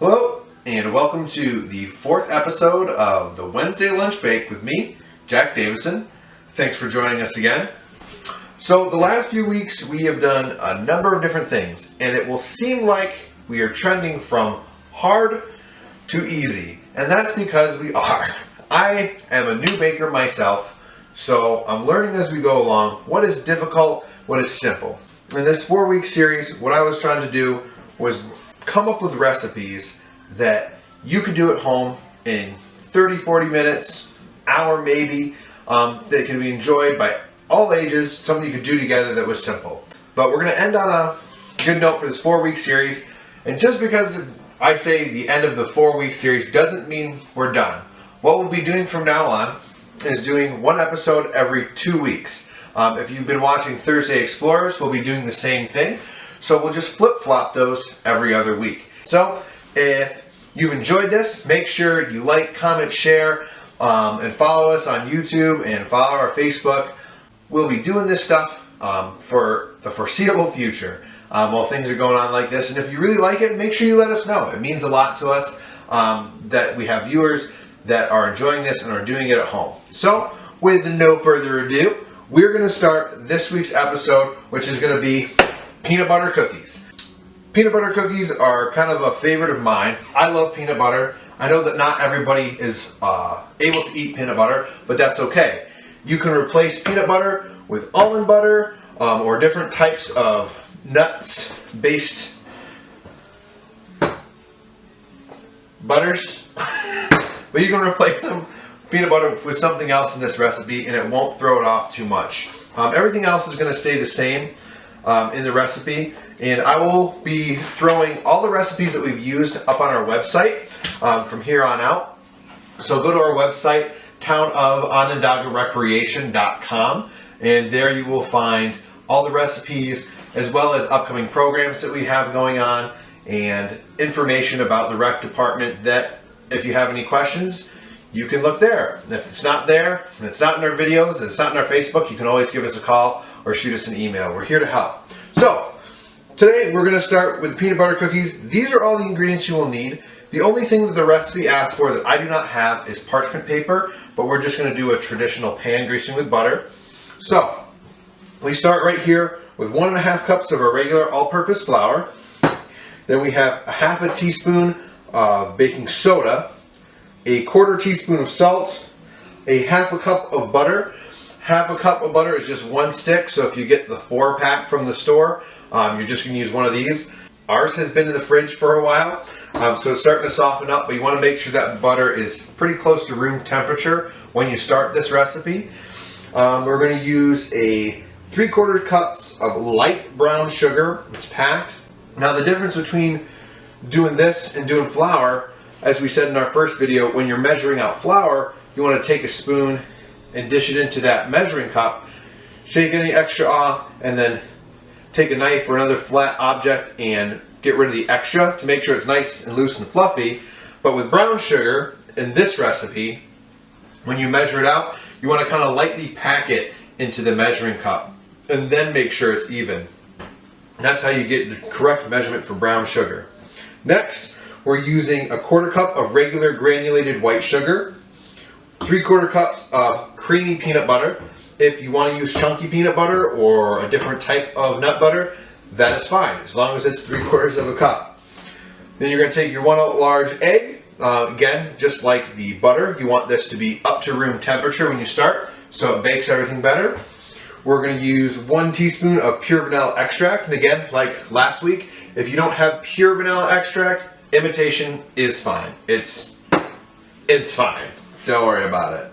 Hello, and welcome to the fourth episode of the Wednesday Lunch Bake with me, Jack Davison. Thanks for joining us again. So the last few weeks we have done a number of different things, and it will seem like we are trending from hard to easy, and that's because we are. I am a new baker myself, so I'm learning as we go along what is difficult, what is simple. In this 4-week series, what I was trying to do was come up with recipes that you could do at home in 30-40 minutes, hour maybe, that can be enjoyed by all ages, something you could do together that was simple. But we're going to end on a good note for this 4-week series, and just because I say the end of the 4-week series doesn't mean we're done. What we'll be doing from now on is doing one episode every 2 weeks. If you've been watching Thursday Explorers, we'll be doing the same thing. So we'll just flip-flop those every other week. So if you've enjoyed this, make sure you like, comment, share, and follow us on YouTube and follow our Facebook. We'll be doing this stuff for the foreseeable future while things are going on like this. And if you really like it, make sure you let us know. It means a lot to us that we have viewers that are enjoying this and are doing it at home. So with no further ado, we're going to start this week's episode, which is going to be peanut butter cookies. Peanut butter cookies are kind of a favorite of mine. I love peanut butter. I know that not everybody is able to eat peanut butter, but that's okay. You can replace peanut butter with almond butter or different types of nuts-based butters. But you can replace them, peanut butter, with something else in this recipe, and it won't throw it off too much. Everything else is going to stay the same in the recipe, and I will be throwing all the recipes that we've used up on our website from here on out. So go to our website, townofonondagarecreation.com, and there you will find all the recipes as well as upcoming programs that we have going on and information about the rec department that if you have any questions, you can look there. If it's not there, and it's not in our videos, and it's not in our Facebook, you can always give us a call or shoot us an email. We're here to help. So, today we're going to start with peanut butter cookies. These are all the ingredients you will need. The only thing that the recipe asks for that I do not have is parchment paper, but we're just going to do a traditional pan greasing with butter. So, we start right here with 1.5 cups of our regular all-purpose flour. Then we have a 1/2 teaspoon of baking soda, a 1/4 teaspoon of salt, a 1/2 cup of butter. 1/2 cup of butter is just 1 stick, so if you get the 4-pack from the store, you're just going to use one of these. Ours has been in the fridge for a while, so it's starting to soften up, but you want to make sure that butter is pretty close to room temperature when you start this recipe. We're going to use a 3/4 cups of light brown sugar. It's packed. Now the difference between doing this and doing flour, as we said in our first video, when you're measuring out flour, you want to take a spoon and dish it into that measuring cup, shake any extra off, and then take a knife or another flat object and get rid of the extra to make sure it's nice and loose and fluffy. But with brown sugar, in this recipe, when you measure it out, you want to kind of lightly pack it into the measuring cup and then make sure it's even. And that's how you get the correct measurement for brown sugar. Next, we're using a 1/4 cup of regular granulated white sugar, 3/4 cups of creamy peanut butter. If you want to use chunky peanut butter or a different type of nut butter, that is fine, as long as it's 3/4 cup. Then you're going to take your 1 large egg. Again, just like the butter, you want this to be up to room temperature when you start, so it bakes everything better. We're going to use 1 teaspoon of pure vanilla extract. And again, like last week, if you don't have pure vanilla extract, imitation is fine. It's fine. Don't worry about it.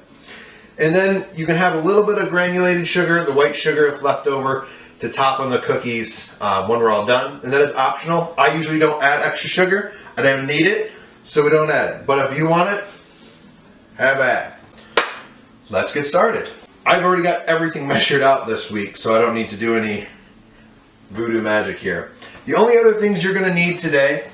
And then you can have a little bit of granulated sugar, the white sugar left over, to top on the cookies when we're all done. And that is optional. I usually don't add extra sugar. I don't need it, so we don't add it. But if you want it, have at it. Let's get started. I've already got everything measured out this week, so I don't need to do any voodoo magic here. The only other things you're going to need today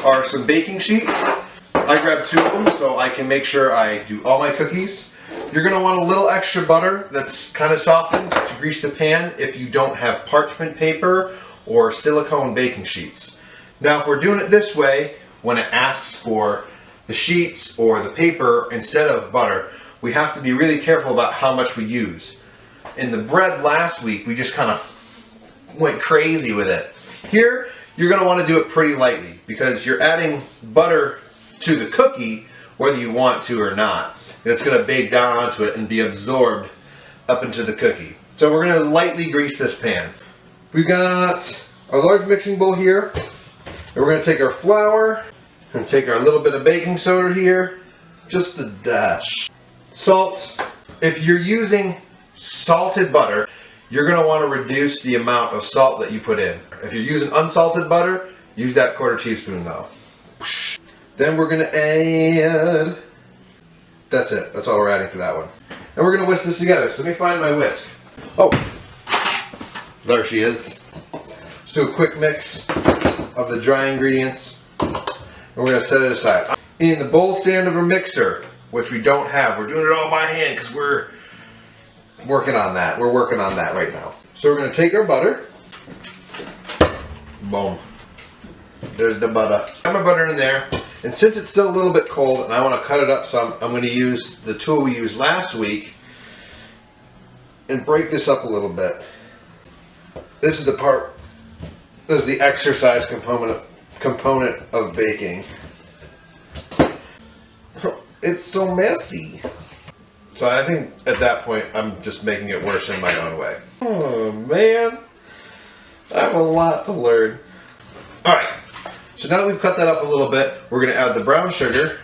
are some baking sheets. I grabbed 2 of them so I can make sure I do all my cookies. You're going to want a little extra butter that's kind of softened to grease the pan if you don't have parchment paper or silicone baking sheets. Now if we're doing it this way, when it asks for the sheets or the paper instead of butter, we have to be really careful about how much we use. In the bread last week, we just kind of went crazy with it. Here, you're going to want to do it pretty lightly because you're adding butter to the cookie whether you want to or not. It's going to bake down onto it and be absorbed up into the cookie. So we're going to lightly grease this pan. We've got a large mixing bowl here. And we're going to take our flour and take our little bit of baking soda here. Just a dash. Salt. If you're using salted butter, you're going to want to reduce the amount of salt that you put in. If you're using unsalted butter, use that 1/4 teaspoon though. Then we're going to add, that's it. That's all we're adding for that one. And we're going to whisk this together. So let me find my whisk. Oh, there she is. Let's do a quick mix of the dry ingredients. And we're going to set it aside. In the bowl stand of a mixer, which we don't have. We're doing it all by hand because we're working on that. We're working on that right now. So we're going to take our butter. Boom. There's the butter. I have my butter in there. And since it's still a little bit cold and I want to cut it up some, I'm going to use the tool we used last week and break this up a little bit. This is the part, this is the exercise component of baking. It's so messy. So I think at that point I'm just making it worse in my own way. Oh man, I have a lot to learn. Alright, so now that we've cut that up a little bit, we're going to add the brown sugar.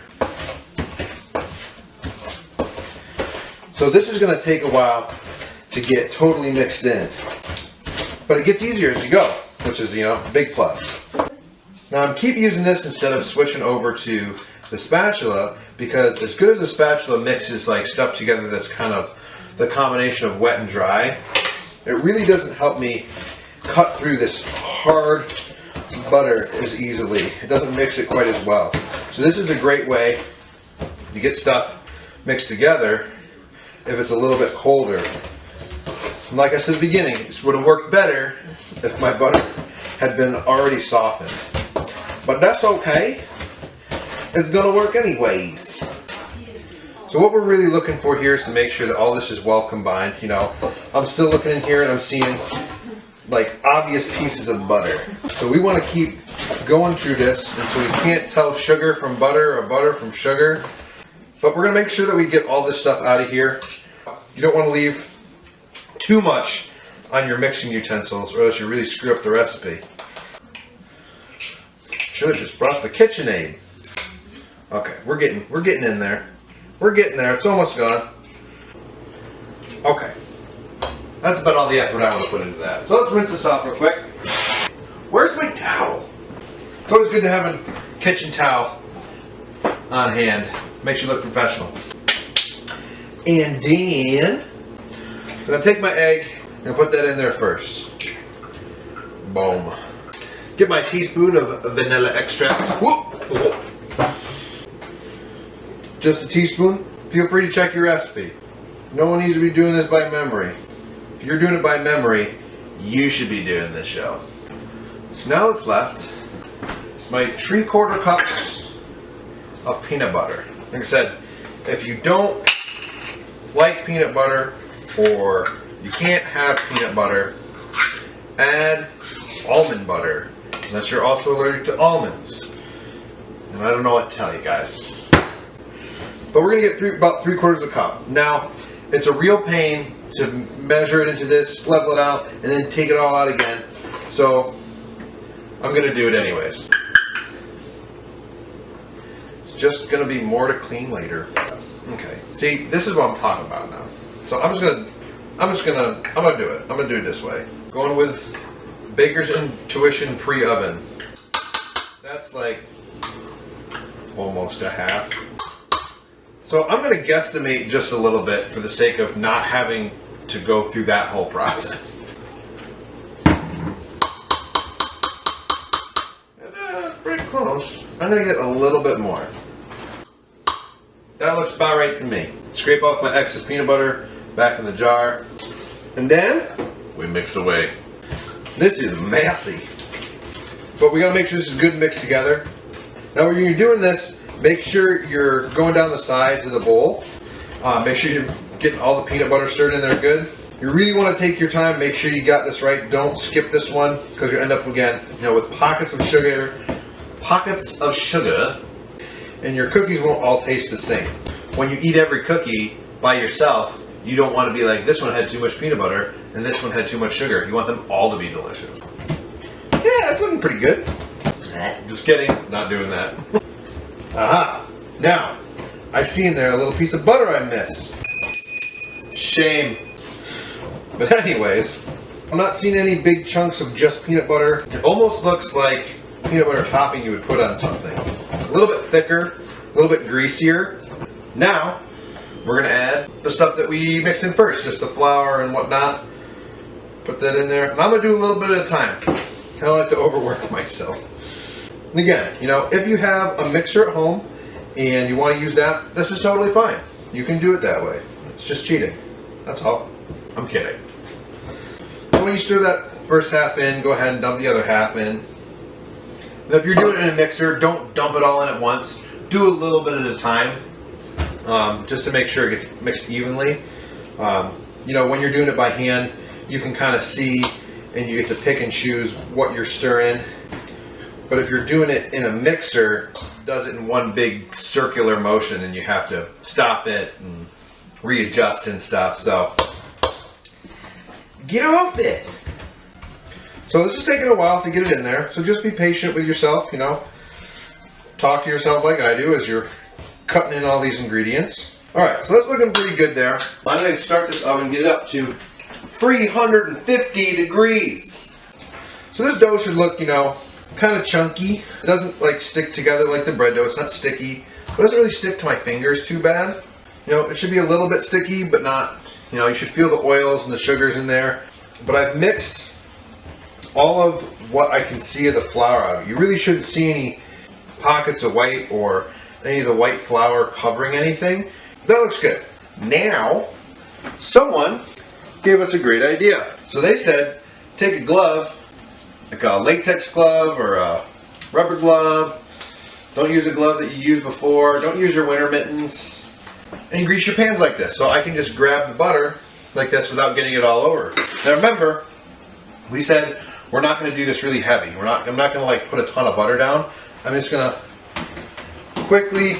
So this is going to take a while to get totally mixed in. But it gets easier as you go, which is, a big plus. Now I'm keep using this instead of switching over to the spatula because as good as the spatula mixes like stuff together that's kind of the combination of wet and dry, it really doesn't help me cut through this hard butter as easily. It doesn't mix it quite as well. So this is a great way to get stuff mixed together if it's a little bit colder. And like I said at the beginning, this would have worked better if my butter had been already softened. But that's okay. It's gonna work anyways. So what we're really looking for here is to make sure that all this is well combined. I'm still looking in here and I'm seeing like obvious pieces of butter. So we want to keep going through this until we can't tell sugar from butter or butter from sugar. But we're going to make sure that we get all this stuff out of here. You don't want to leave too much on your mixing utensils or else you really screw up the recipe. Should have just brought the KitchenAid. Okay, we're getting in there. We're getting there. It's almost gone. Okay. That's about all the effort I want to put into that. So let's rinse this off real quick. Where's my towel? It's always good to have a kitchen towel on hand. Makes you look professional. And then I'm going to take my egg and put that in there first. Boom. Get my teaspoon of vanilla extract. Whoop. Just a teaspoon. Feel free to check your recipe. No one needs to be doing this by memory. If you're doing it by memory, you should be doing this show. So now what's left is my 3/4 cups of peanut butter. Like I said, if you don't like peanut butter or you can't have peanut butter, add almond butter, unless you're also allergic to almonds. And I don't know what to tell you guys. But we're going to get about 3/4 of a cup. Now, it's a real pain to measure it into this, level it out, and then take it all out again. So, I'm going to do it anyways. It's just going to be more to clean later. Okay, see, this is what I'm talking about now. So I'm gonna do it. I'm gonna do it this way. Going with Baker's Intuition pre-oven. That's like almost a half. So I'm going to guesstimate just a little bit for the sake of not having to go through that whole process. Pretty close. I'm going to get a little bit more. That looks about right to me. Scrape off my excess peanut butter back in the jar. And then we mix away. This is messy. But we got to make sure this is good mixed together. Now when you're doing this, make sure you're going down the sides of the bowl. Make sure you're getting all the peanut butter stirred in there good. You really want to take your time, make sure you got this right. Don't skip this one because you end up again, with pockets of sugar, and your cookies won't all taste the same. When you eat every cookie by yourself, you don't want to be like, this one had too much peanut butter and this one had too much sugar. You want them all to be delicious. Yeah, that's looking pretty good. Just kidding, not doing that. Aha! Now, I see in there a little piece of butter I missed. Shame. But anyways, I'm not seeing any big chunks of just peanut butter. It almost looks like peanut butter topping you would put on something. A little bit thicker, a little bit greasier. Now, we're gonna add the stuff that we mixed in first, just the flour and whatnot. Put that in there. And I'm gonna do a little bit at a time. I don't like to overwork myself. And again, if you have a mixer at home and you want to use that, this is totally fine. You can do it that way. It's just cheating. That's all. I'm kidding. So when you stir that first half in, go ahead and dump the other half in. And if you're doing it in a mixer, don't dump it all in at once. Do a little bit at a time, just to make sure it gets mixed evenly. When you're doing it by hand, you can kind of see and you get to pick and choose what you're stirring. But if you're doing it in a mixer, it does it in one big circular motion and you have to stop it and readjust and stuff. So get off it. So this is taking a while to get it in there. So just be patient with yourself, Talk to yourself like I do as you're cutting in all these ingredients. Alright, so that's looking pretty good there. I'm going to start this oven, get it up to 350 degrees. So this dough should look, kind of chunky. It doesn't stick together like the bread dough. It's not sticky, but it doesn't really stick to my fingers too bad. It should be a little bit sticky, but not, you should feel the oils and the sugars in there. But I've mixed all of what I can see of the flour out of it. You really shouldn't see any pockets of white or any of the white flour covering anything. That looks good. Now, someone gave us a great idea. So they said, take a glove, like a latex glove or a rubber glove. Don't use a glove that you used before. Don't use your winter mittens. And grease your pans like this. So I can just grab the butter like this without getting it all over. Now remember, we said we're not going to do this really heavy. I'm not going to put a ton of butter down. I'm just going to quickly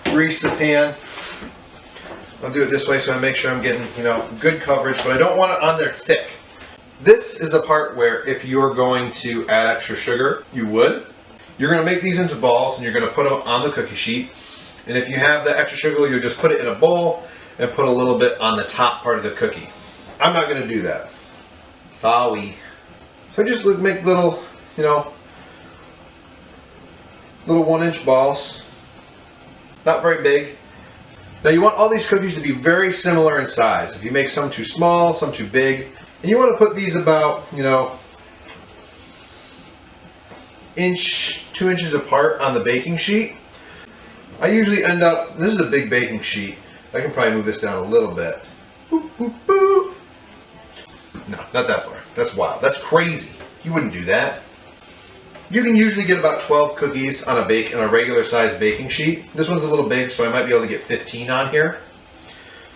grease the pan. I'll do it this way so I make sure I'm getting, good coverage, but I don't want it on there thick. This is the part where if you're going to add extra sugar, you would. You're going to make these into balls and you're going to put them on the cookie sheet. And if you have the extra sugar, you'll just put it in a bowl and put a little bit on the top part of the cookie. I'm not going to do that. Sorry. So I just would make little, little 1-inch balls. Not very big. Now you want all these cookies to be very similar in size. If you make some too small, some too big, and you want to put these about, 1-2 inches apart on the baking sheet. I usually end up, this is a big baking sheet. I can probably move this down a little bit. Boop, boop, boop. No, not that far. That's wild. That's crazy. You wouldn't do that. You can usually get about 12 cookies on a regular size baking sheet. This one's a little big, so I might be able to get 15 on here.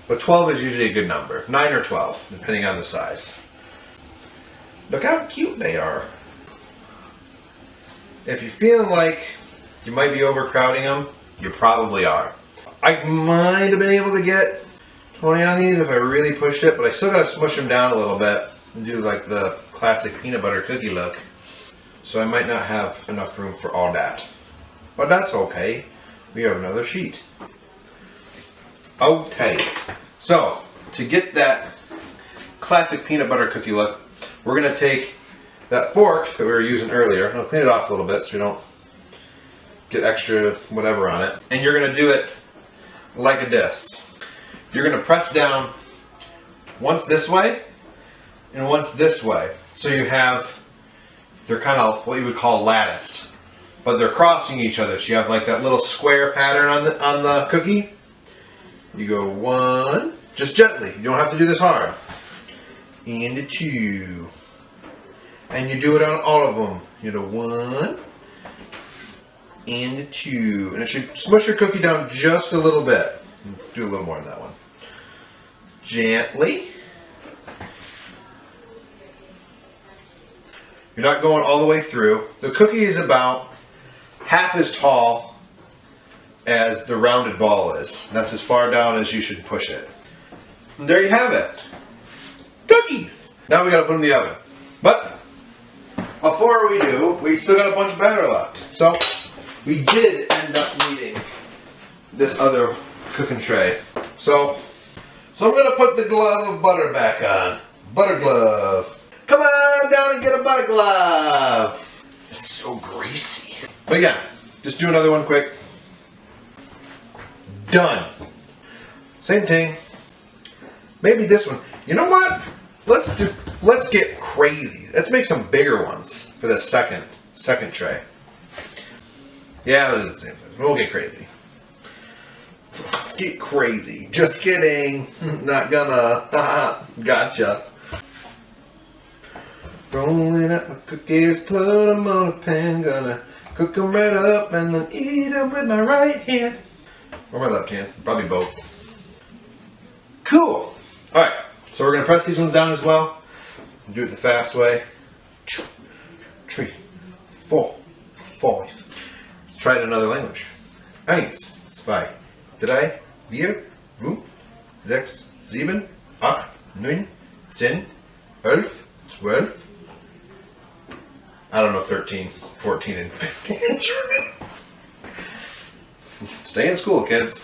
But 12 is usually a good number. 9 or 12, depending on the size. Look how cute they are. If you're feeling like you might be overcrowding them, you probably are. I might have been able to get 20 on these if I really pushed it, but I still gotta smush them down a little bit and do the classic peanut butter cookie look. So I might not have enough room for all that. But that's okay. We have another sheet. Okay. So, to get that classic peanut butter cookie look, we're going to take that fork that we were using earlier. I'll clean it off a little bit so we don't get extra whatever on it. And you're going to do it like this. You're going to press down once this way and once this way. So you have, they're kind of what you would call latticed, but they're crossing each other. So you have that little square pattern on the cookie. You go 1, just gently. You don't have to do this hard. And a 2. And you do it on all of them. 1 and 2. And it should smush your cookie down just a little bit. Do a little more on that one. Gently. You're not going all the way through. The cookie is about half as tall as the rounded ball is. That's as far down as you should push it. And there you have it. Cookies! Now we gotta put them in the oven. But before we do, we still got a bunch of batter left. So we did end up needing this other cooking tray. So I'm gonna put the glove of butter back on. Butter glove. Come on down and get a butter glove. It's so greasy. But again, just do another one quick. Done. Same thing. Maybe this one. You know what? Let's get crazy. Let's make some bigger ones for the second tray. Yeah, it is the same size. We'll get crazy. Let's get crazy. Just kidding. Not gonna. Gotcha. Rolling up my cookies, put them on a pan, gonna cook them right up and then eat them with my right hand. Or my left hand, probably both. Cool. Alright, so we're gonna press these ones down as well. Do it the fast way. 2, 3, 4, 5. Let's try it in another language. 1, 2, 3, 4, 5, 6, 7, 8, 9, 10, 11, 12. I don't know 13, 14, and 15 in German. Stay in school, kids.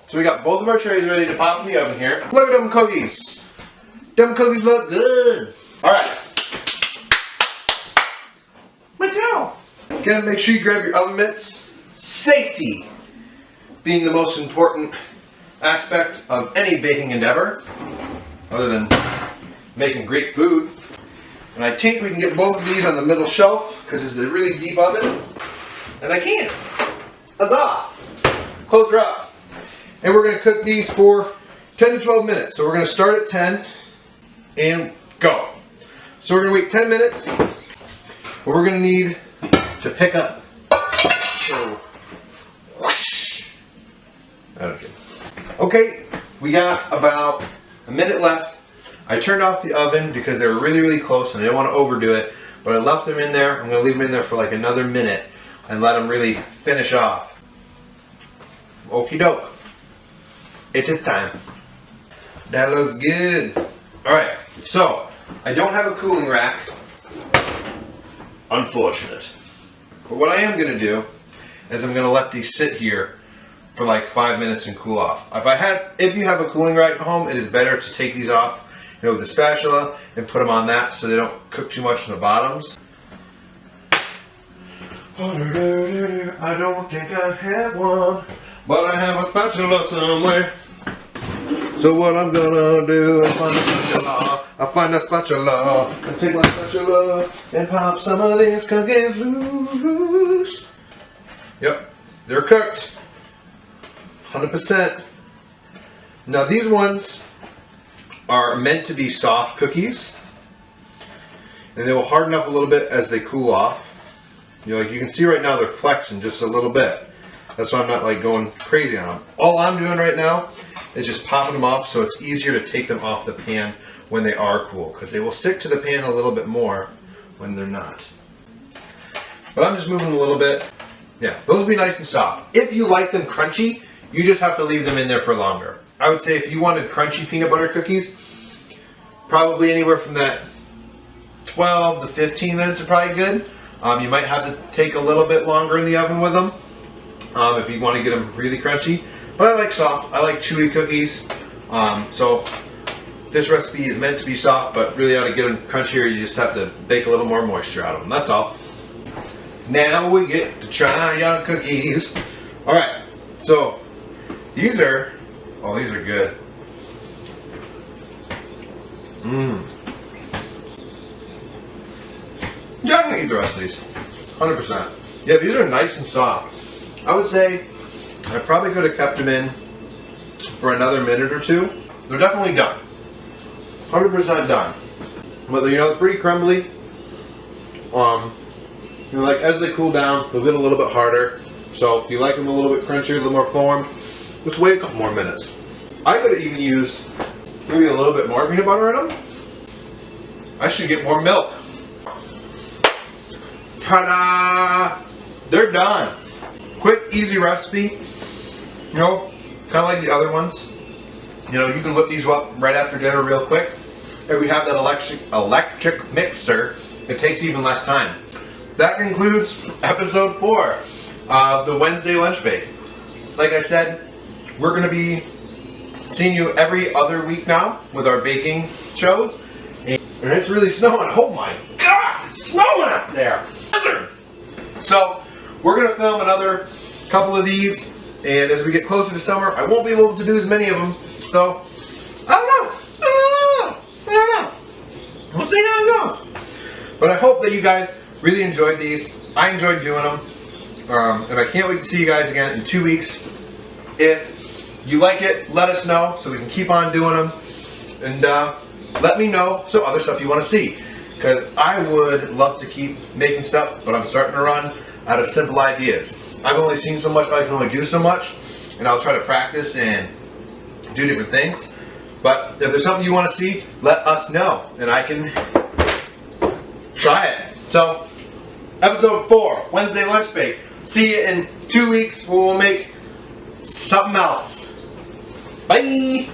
So we got both of our trays ready to pop in the oven here. Look at them cookies. Them cookies look good. All right. Let go. Again, make sure you grab your oven mitts. Safety being the most important aspect of any baking endeavor, other than making great food. And I think we can get both of these on the middle shelf because it's a really deep oven. And I can. Huzzah! Close her up. And we're going to cook these for 10 to 12 minutes. So we're going to start at 10 and go. So we're going to wait 10 minutes. What we're going to need to pick up. So, whoosh. Okay, we got about a minute left. I turned off the oven because they were really, really close and I didn't want to overdo it. But I left them in there. I'm going to leave them in there for like another minute and let them really finish off. Okie doke. It is time. That looks good. Alright, so I don't have a cooling rack. Unfortunate. But what I am going to do is I'm going to let these sit here for like 5 minutes and cool off. If you have a cooling rack at home, it is better to take these off, with a spatula and put them on that so they don't cook too much in the bottoms. I don't think I have one, but I have a spatula somewhere. So what I'm gonna do is find a spatula. I find a spatula and take my spatula and pop some of these cookies loose. Yep, they're cooked. 100%. Now these ones are meant to be soft cookies, and they will harden up a little bit as they cool off. You can see right now they're flexing just a little bit. That's why I'm not like going crazy on them. All I'm doing right now is just popping them off so it's easier to take them off the pan when they are cool, because they will stick to the pan a little bit more when they're not. But I'm just moving a little bit. Yeah, those will be nice and soft. If you like them crunchy, you just have to leave them in there for longer. I would say if you wanted crunchy peanut butter cookies, probably anywhere from that 12 to 15 minutes is probably good. You might have to take a little bit longer in the oven with them if you want to get them really crunchy. But I like soft. I like chewy cookies. So this recipe is meant to be soft, but really how to get them crunchier, you just have to bake a little more moisture out of them. That's all. Now we get to try our cookies. All right, so these are good. Yeah, I'm gonna eat the rest of these. 100%. Yeah, these are nice and soft. I would say I probably could have kept them in for another minute or two. They're definitely done. 100% done. But they're pretty crumbly. Like as they cool down, they'll get a little bit harder. So if you like them a little bit crunchier, a little more formed, just wait a couple more minutes. I could even use maybe a little bit more peanut butter in them. I should get more milk. Ta-da! They're done. Quick, easy recipe. You know, kind of like the other ones. You know, you can whip these up right after dinner real quick. And we have that electric mixer. It takes even less time. That concludes episode 4 of the Wednesday Lunch Bake. Like I said, we're going to be seeing you every other week now with our baking shows. And it's really snowing. Oh my God, it's snowing up there. So we're going to film another couple of these. And as we get closer to summer, I won't be able to do as many of them. So, I don't know. We'll see how it goes. But I hope that you guys really enjoyed these. I enjoyed doing them. And I can't wait to see you guys again in 2 weeks. If you like it, let us know so we can keep on doing them. And let me know some other stuff you want to see. Because I would love to keep making stuff, but I'm starting to run out of simple ideas. I've only seen so much, but I can only do so much. And I'll try to practice and do different things. But if there's something you want to see, let us know. And I can try it. So, episode 4, Wednesday Lunch Bake. See you in 2 weeks where we'll make something else. Bye!